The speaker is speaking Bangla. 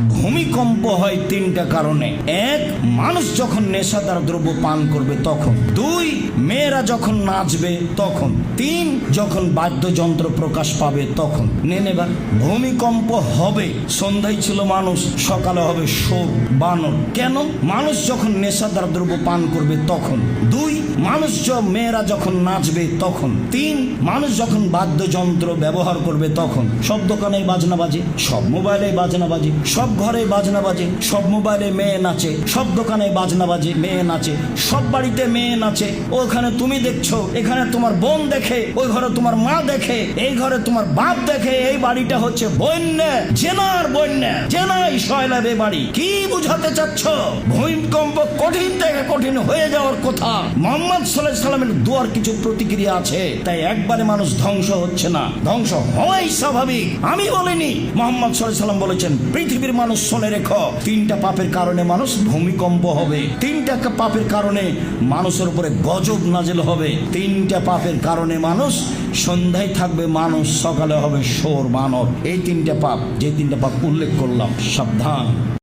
ভূমিকম্প হয় তিনটা কারণে। এক, মানুষ যখন নেশাদার দ্রব্য পান করবে তখন। দুই, মেয়েরা যখন নাচবে তখন। তিন, যখন বাদ্যযন্ত্র প্রকাশ পাবে তখন। নেন এবার, ভূমিকম্প হবে, সন্ধ্যায় ছিল মানুষ, সকালে হবে শোর বানর। কেন? মানুষ যখন নেশাদার দ্রব্য পান করবে তখন। দুই, মেয়েরা যখন নাচবে তখন। তিন, মানুষ যখন বাদ্যযন্ত্র ব্যবহার করবে তখন। সব দোকানে বাজনা বাজে, সব মোবাইলে বাজনা বাজে, সব ঘরে বাজনা বাজে, সব মোবাইলে মেয়ে নাচে, সব দোকানে বাজনা বাজে, মেয়ে নাচে, সব বাড়িতে মেয়ে নাচে। ওখানে তুমি দেখছো, এখানে তোমার বোন দেখে, ওই ঘরে তোমার মা দেখে, এই ঘরে তোমার বাপ দেখে। এই বাড়িটা হচ্ছে বন্যা, জেনার বন্যা, জেনাই সয়লাবে বাড়ি। কি বুঝাতে চাচ্ছ? ভূমিকম্প কঠিন থেকে কঠিন হয়ে যাওয়ার কথা। মোহাম্মদ সাল্লাল্লাহু আলাইহি সাল্লামের দুয়ার কিছু প্রতিক্রিয়া আছে, তাই একবারে মানুষ ধ্বংস হচ্ছে না, ধ্বংস হওয়াই স্বাভাবিক। আমি বলিনি, মোহাম্মদ সাল্লাল্লাহু আলাইহি সাল্লাম বলেছেন, পৃথিবীর মানুষ শুনে রেখো, তিনটা পাপের কারণে মানুষ ভূমিকম্প হবে, তিনটা পাপের কারণে মানুষের উপরে গজব নাজিল হবে, তিনটা পাপের কারণে মানুষ সন্ধ্যায় থাকবে মানুষ, সকালে হবে শোর বানর। এই তিনটা পাপ, যে তিনটা পাপ উল্লেখ করলাম, সাবধান।